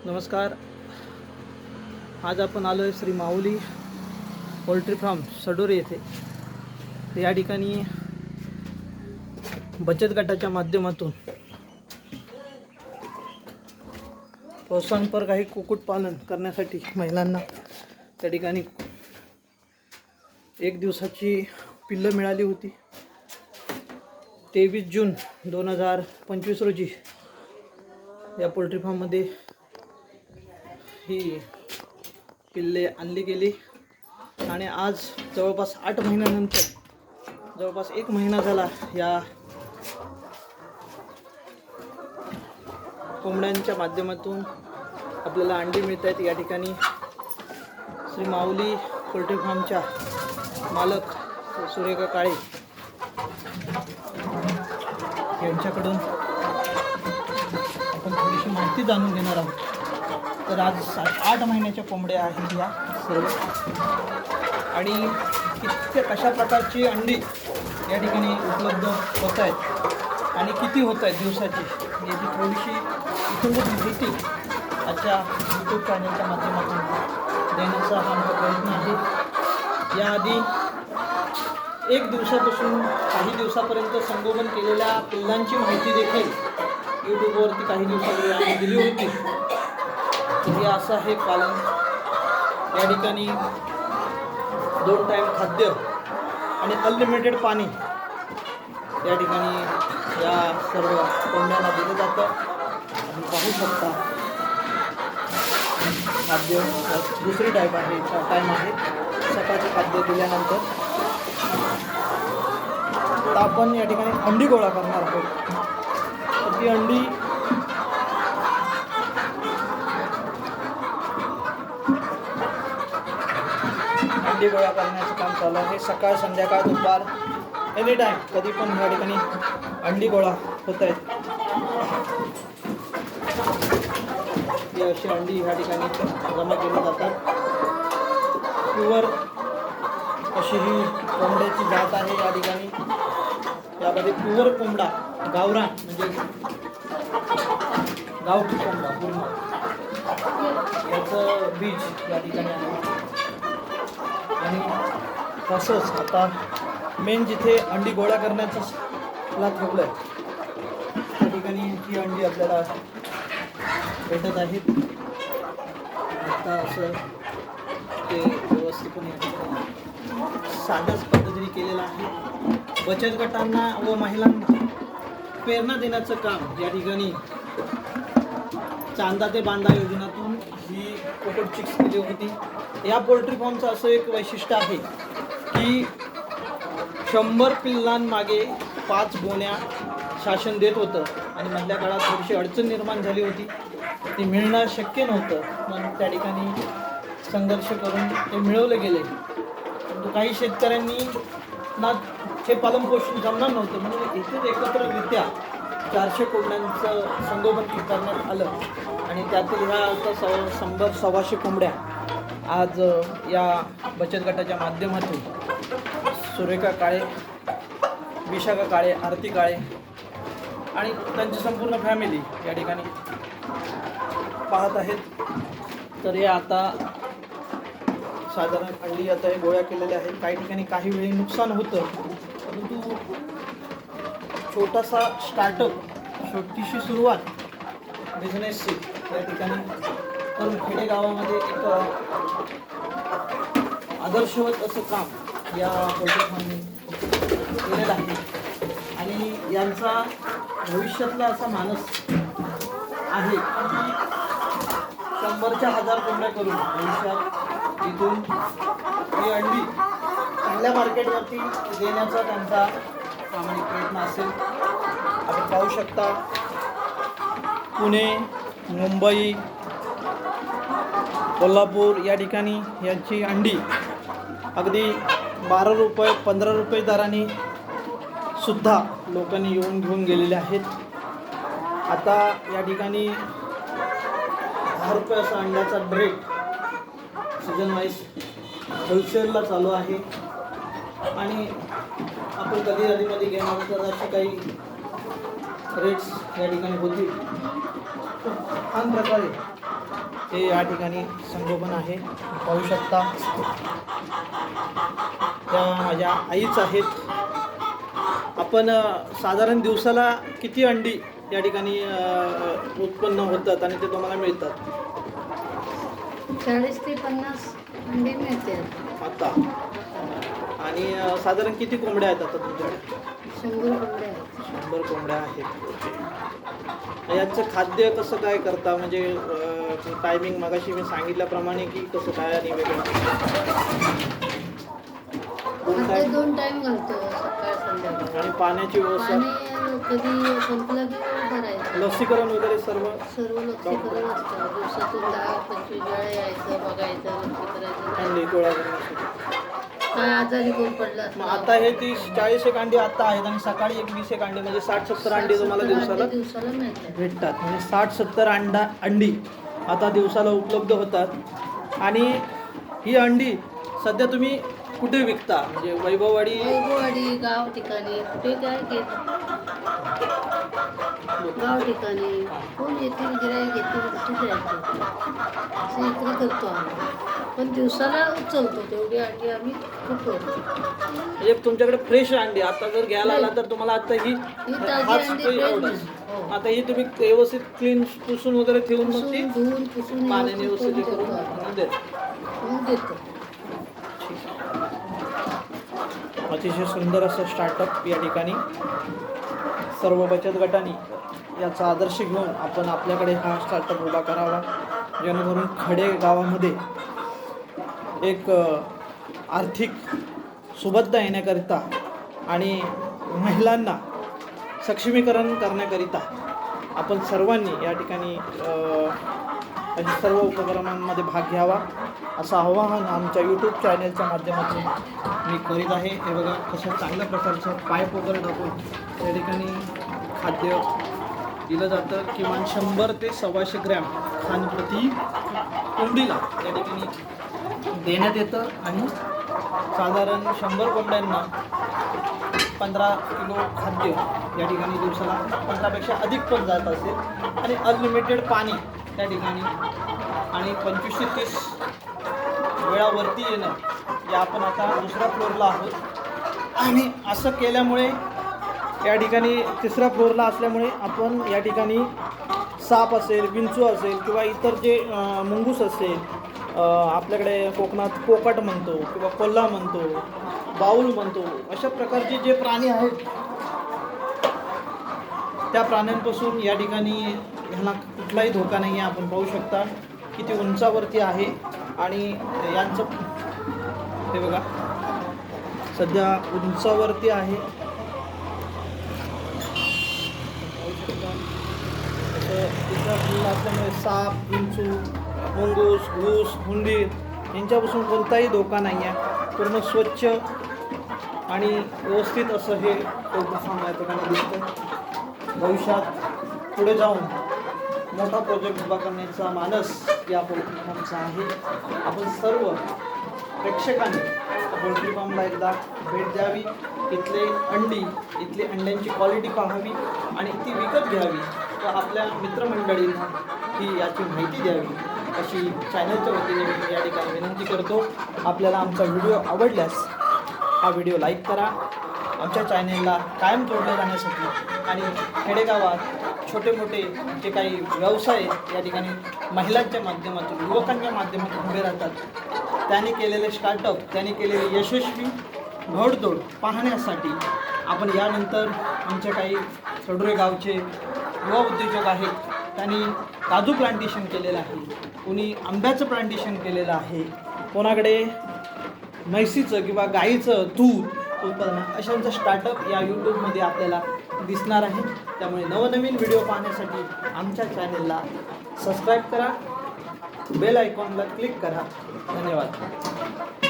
नमस्कार. आज आपण आलो आहे श्री माऊली पोल्ट्री फार्म सडोरे येथे. या ठिकाणी बचत गटाच्या माध्यमातून प्रोत्साहनपर काही कुक्कुटपालन करण्यासाठी महिलांना त्या ठिकाणी 1 दिवसाची पिल्लं मिळाली होती. 23 जून 2025 रोजी या पोल्ट्री फार्ममध्ये ही पिल्ले आणली गेली आणि आज जवळपास 8 महिन्यानंतर, जवळपास 1 महिना झाला या कोंबड्यांच्या माध्यमातून आपल्याला अंडी मिळत आहेत. या ठिकाणी श्री माऊली पोल्ट्री फार्मच्या मालक सुरेखा काळे यांच्याकडून आपण थोडीशी माहिती जाणून घेणार आहोत. तर आज 8 महिन्याच्या कोंबड्या आहेत या सर्व, आणि कशा प्रकारची अंडी या ठिकाणी उपलब्ध होत आहेत आणि किती होत आहेत दिवसाची, याची थोडीशी इथून माहिती आजच्या यूट्यूब चॅनलच्या माध्यमातून देण्याचा हा माझा प्रयत्न आहे. याआधी 1 दिवसापासून काही दिवसापर्यंत संगोपन केलेल्या पिल्लांची माहिती देखील यूट्यूबवरती काही दिवसापूर्वी दिली होती. तर हे असं आहे पालन. या ठिकाणी 2 टाईम खाद्य आणि अनलिमिटेड पाणी या ठिकाणी या सर्व कोंबड्यांना दिलं जातं. आपण पाहू शकता खाद्य दुसरी टाईम आहे सकाळचं खाद्य दिल्यानंतर. तर आपण या ठिकाणी अंडी गोळा करणार आहोत. तर ती अंडी गोळा करण्याचं काम चालू आहे. सकाळ, संध्याकाळ, दुपार, एनी टाईम, कधी पण या ठिकाणी अंडी गोळा होत आहेत. ही अशी अंडी या ठिकाणी जमा केली जातात. प्युअर अशी ही कोंबड्याची जात आहे. या ठिकाणी यामध्ये प्युअर कोंबडा, गावरान म्हणजे गावठी कोंबडा पूर्ण याचं बीज या ठिकाणी आहे. आणि तसंच आता मेन जिथे अंडी गोळा करण्याचं ला ठेवलं आहे त्या ठिकाणी ही अंडी आपल्याला भेटत आहेत. आता असं ते व्यवस्थितपणे या ठिकाणी साध्याच पद्धतीने केलेलं आहे. बचत गटांना व महिलांना प्रेरणा देण्याचं काम या ठिकाणी चांदा ते बांधा योजनेतून ही कुक्कुट चिक्स केली होती. या पोल्ट्री फार्मचं असं एक वैशिष्ट्य आहे की 100 पिल्लांमागे 5 गोण्या शासन देत होतं आणि मधल्या काळात थोडीशी अडचण निर्माण झाली होती. ते मिळणं शक्य नव्हतं, पण त्या ठिकाणी संघर्ष करून ते मिळवले गेले. परंतु काही शेतकऱ्यांनी ना हे पालनपोषण जमणार नव्हतं म्हणून इथेच एकत्ररित्या 400 कोंबड्यांचं संगोपन करण्यात आलं आणि त्यातील ह्या 100-125 कोंबड्या आज या बचत गटाच्या माध्यमातून सुरेखा काळे, विशाखा काळे, आरती काळे आणि त्यांची संपूर्ण फॅमिली या ठिकाणी पाहत आहेत. तर हे आता साधारण अंडी आता हे गोळ्या केलेल्या आहेत. काही ठिकाणी काही वेळी नुकसान होतं, परंतु छोटासा स्टार्टअप, छोटीशी सुरुवात बिझनेसची या ठिकाणी करून खेडेगावामध्ये एक आदर्शवत असं काम या पोल्ट्री फार्मने केलेलं आहे. आणि यांचा भविष्यातला असा मानस आहे की 100च्या 1000 कोंबड्या करून भविष्यात इथून ही अंडी चांगल्या मार्केटवरती देण्याचा त्यांचा प्रामाणिक प्रयत्न असेल. आपण पाहू शकता पुणे, मुंबई, कोल्हापूर या ठिकाणी यांची अंडी अगदी 12 रुपये 15 रुपये दराने सुद्धा लोकांनी येऊन घेऊन गेलेले आहेत. आता या ठिकाणी 10 रुपये असा अंड्याचा रेट सीजन वाईज होलसेलला चालू आहे. आणि आपण कधी आधीमध्ये घेणार तर अशी काही रेट्स या ठिकाणी होतील. खूप छान प्रकारे हे या ठिकाणी संगोपन आहे, पाहू शकता. त्या माझ्या आईच आहेत. आपण साधारण दिवसाला किती अंडी या ठिकाणी उत्पन्न होतात आणि ते तुम्हाला मिळतात? 40 ते 50 अंडी मिळते आता. आणि साधारण किती कोंबड्या आहेत आता तुमच्याकडे? 100 कोंबड्या आहेत. 100 कोंबड्या आहेत. याचं खाद्य कसं काय करता? म्हणजे टायमिंग मगाशी मी सांगितल्याप्रमाणे की कसं काय आणि वेगळं? आता 2 टाइम घालतो, सकाळ संध्याकाळ. आणि पाण्याची व्यवस्था? आणि कधी संपलं की भरायचं. लसीकरण वगैरे सर्व लसीकरण असतं. दिवसातून 10-25 वेळा यायचं, बघायचं, लसी करायचं. अंडी गोळा करण्यासाठी. काय आजारी कोण पडला मग आता हे 30-40 एक अंडी आता आहेत आणि सकाळी एक 20 एक अंडी, म्हणजे 60-70 अंडी तुम्हाला दिवसाला भेटतात. म्हणजे 60-70 अंडी आता दिवसाला उपलब्ध होतात. आणि ही अंडी सध्या तुम्ही कुठे विकता? म्हणजे वैभववाडी गाव ठिकाणी, कुठे काय गाव ठिकाणी कोण येतील, गिराईक येतील, कुठे जायचं असं विक्री करतो आम्ही. पण दिवसाला उचलतो तेवढी अंडी आम्ही खूप. म्हणजे तुमच्याकडे फ्रेश अंडी आता जर घ्यायला आला तर तुम्हाला आता ही आता ही तुम्ही व्यवस्थित क्लीन पुसून वगैरे ठेवून मग ती पाण्याने व्यवस्थित करून देतो. अतिशय सुंदर असं स्टार्टअप या ठिकाणी सर्व बचत गटांनी याचा आदर्श घेऊन आपण आपल्याकडे हा स्टार्टअप उभा करावा, जेणेकरून खडे गावामध्ये एक आर्थिक सुबत्ता येण्याकरिता आणि महिलांना सक्षमीकरण करण्याकरिता आपण सर्वांनी या ठिकाणी अशा सर्व उपक्रमांमध्ये भाग घ्यावा असं आवाहन आमच्या यूट्यूब चॅनलच्या माध्यमातून मी करीत आहे. हे बघा कशा चांगल्या प्रकारचं पाईप वगैरे टाकून त्या ठिकाणी खाद्य दिलं जातं. किमान 100 ते 125 ग्रॅम खाण प्रति कोंबडीला त्या ठिकाणी देण्यात येतं. आणि साधारण 100 कोंबड्यांना 15 किलो खाद्य या ठिकाणी दिवसाला 15पेक्षा अधिक पण जात असेल. आणि अनलिमिटेड पाणी त्या ठिकाणी आणि 25 ते 30 वेळावरती येणं. या आपण आता दुसऱ्या फ्लोअरला आहोत आणि असं केल्यामुळे या ठिकाणी तिसऱ्या फ्लोअरला असल्यामुळे आपण या ठिकाणी साप असेल, विंचू असेल किंवा इतर जे मुंगूस असेल, आपल्याकडे कोकणात पोकट म्हणतो किंवा कोल्हा म्हणतो, बाऊल म्हणतो, अशा प्रकारचे जे प्राणी आहेत त्या प्राण्यांपासून या ठिकाणी ह्याला कुठलाही धोका नाही आहे. आपण पाहू शकता किती उंचावरती आहे. आणि यांचं हे बघा सध्या उंचावरती आहे. पाहू शकता तिथं असल्यामुळे साप, विंचू, मुंगूस, घूस, हुंदीर यांच्यापासून कोणताही धोका नाही आहे. पूर्ण स्वच्छ आणि व्यवस्थित असं हे पोल्ट्री फार्म या ठिकाणी दिसतं. भविष्यात पुढे जाऊन मोठा प्रोजेक्ट उभा करण्याचा मानस या पोल्ट्री फार्मचा आहे. आपण सर्व प्रेक्षकांनी पोल्ट्री फार्मला एकदा भेट द्यावी, इथली अंड्यांची क्वालिटी पाहावी आणि ती विकत घ्यावी व आपल्या मित्रमंडळींना ही याची माहिती द्यावी अशी चॅनलच्या वतीने मी या ठिकाणी विनंती करतो. आपल्याला आमचा व्हिडिओ आवडल्यास हा व्हिडिओ लाईक करा. आमच्या चॅनेलला कायम जोडले जाण्यासाठी आणि खेडेगावात छोटे मोठे जे काही व्यवसाय या ठिकाणी महिलांच्या माध्यमातून, युवकांच्या माध्यमातून उभे राहतात, त्यांनी केलेले स्टार्टअप, त्यांनी केलेले यशस्वी घोडदौड पाहण्यासाठी आपण यानंतर आमचे काही सडोरे गावचे युवा उद्योजक आहेत. त्यांनी काजू प्लांटेशन केलेलं आहे, कोणी आंब्याचं प्लांटेशन केलेलं आहे, कोणाकडे म्हैसीचं किंवा गाईचं दूध उत्पादन, अशांचं स्टार्टअप या यूट्यूबमध्ये आपल्याला दिसणार आहे. त्यामुळे नवनवीन व्हिडिओ पाहण्यासाठी आमच्या चॅनेलला सबस्क्राईब करा, बेल आयकॉनला क्लिक करा. धन्यवाद.